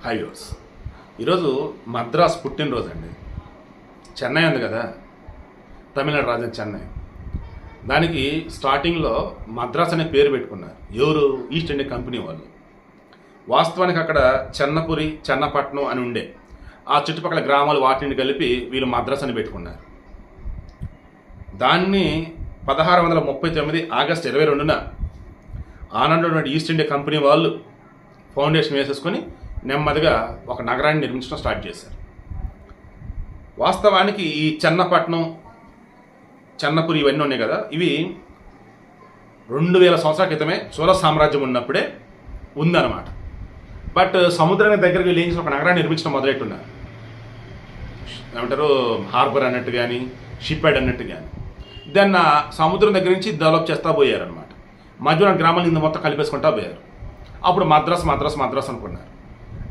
Highways ఈరోజు మద్రాస్ పుట్టినరోజు అండి. చెన్నై ఉంది కదా, తమిళనాడు రాజధాని చెన్నై. దానికి స్టార్టింగ్లో మద్రాస్ అనే పేరు పెట్టుకున్నారు. ఎవరు? ఈస్ట్ ఇండియా కంపెనీ వాళ్ళు. వాస్తవానికి అక్కడ చెన్నపురి, చెన్నపట్నం అని ఉండే ఆ చుట్టుపక్కల గ్రామాలు వాటిని కలిపి వీళ్ళు మద్రాస్ అని పెట్టుకున్నారు. దాన్ని 1639 ఆగస్టు 22న ఆనాడు ఈస్ట్ ఇండియా కంపెనీ వాళ్ళు ఫౌండేషన్ వేసేసుకొని నెమ్మదిగా ఒక నగరాన్ని నిర్మించడం స్టార్ట్ చేశారు. వాస్తవానికి ఈ చెన్నపట్నం, చెన్నపురి ఇవన్నీ ఉన్నాయి కదా, ఇవి 2000 సంవత్సరాల క్రితమే చోళ సామ్రాజ్యం ఉన్నప్పుడే ఉందన్నమాట. బట్ సముద్రానికి దగ్గరికి వెళ్ళి ఒక నగరాన్ని నిర్మించడం మొదలెట్టున్నారు. ఏమంటారు, హార్బర్ అన్నట్టు కానీ, షిప్ యార్డ్ అన్నట్టు కానీ. దాన్ని సముద్రం దగ్గర నుంచి డెవలప్ చేస్తూ పోయారనమాట. మధ్యలో గ్రామాలు ఇందు మొత్తం కలిపేసుకుంటా పోయారు. అప్పుడు మద్రాస్ మద్రాస్ మద్రాస్ అనుకున్నారు.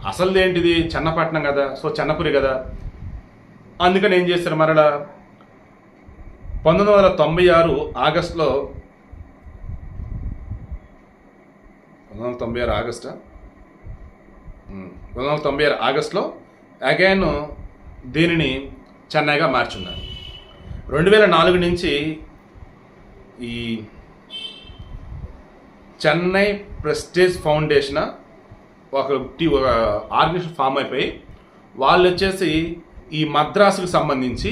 అసలు ఏంటిది? చెన్నపట్నం కదా, సో చెన్నపురి కదా. అందుకని ఏం చేశారు, మరలా 1996 ఆగస్టులో 1996 ఆగస్టులో అగైన్ దీనిని చెన్నైగా మార్చున్నారు. 2004 నుంచి ఈ చెన్నై ప్రెస్టేజ్ ఫౌండేషన్ ఒక ఆర్గనైజేషన్ ఫామ్ అయిపోయి వాళ్ళు వచ్చేసి ఈ మద్రాసుకు సంబంధించి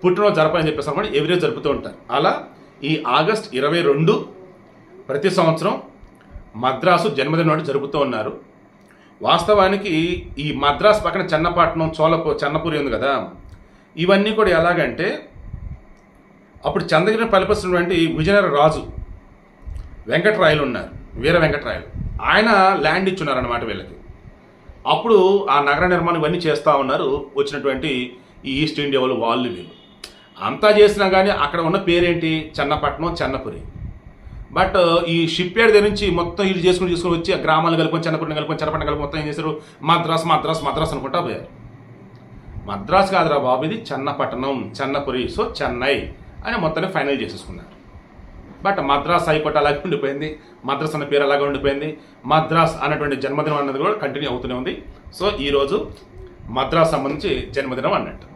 పుట్టినరోజు జరపాలని చెప్పేసి అనమాట ఎవ్రీ జరుపుతూ ఉంటారు. అలా ఈ ఆగస్ట్ 22 ప్రతి సంవత్సరం మద్రాసు జన్మదిన నాడు జరుపుతూ ఉన్నారు. వాస్తవానికి ఈ మద్రాసు పక్కన చెన్నపట్నం, చెన్నపురి ఉంది కదా, ఇవన్నీ కూడా ఎలాగంటే అప్పుడు చంద్రగిరిని పరిపాలిస్తున్నటువంటి విజయనగర రాజు వెంకటరాయలు ఉన్నారు, వీర వెంకటరాయలు. ఆయన ల్యాండ్ ఇచ్చున్నారన్నమాట వీళ్ళకి. అప్పుడు ఆ నగర నిర్మాణం ఇవన్నీ చేస్తూ ఉన్నారు వచ్చినటువంటి ఈ ఈస్ట్ ఇండియా వాళ్ళు వీళ్ళు. అంతా చేసినా కానీ అక్కడ ఉన్న పేరేంటి? చెన్నపట్నం, చెన్నపురి. బట్ ఈ షిప్ యార్డ్ దగ్గర నుంచి మొత్తం ఇల్లు చేసుకుని వచ్చి ఆ గ్రామాలు కలుపుకొని, చెన్నపురిని కలుపుకొని, చెన్నపట్నం కలుపు మొత్తం ఏం చేశారు? మద్రాస్ మద్రాస్ మద్రాస్ అనుకుంటా పోయారు. మద్రాస్ కాదురా బాబు, ఇది చెన్నపట్నం, చెన్నపురి, సో చెన్నై అని మొత్తాన్ని ఫైనల్ చేసేసుకున్నారు. బట్ మద్రాస్ హైకోర్టు అలాగే ఉండిపోయింది, మద్రాస్ అన్న పేరు అలాగే ఉండిపోయింది. మద్రాస్ అన్నటువంటి జన్మదినం అన్నది కూడా కంటిన్యూ అవుతూనే ఉంది. సో ఈరోజు మద్రాస్ సంబంధించి జన్మదినం అన్నట్టు.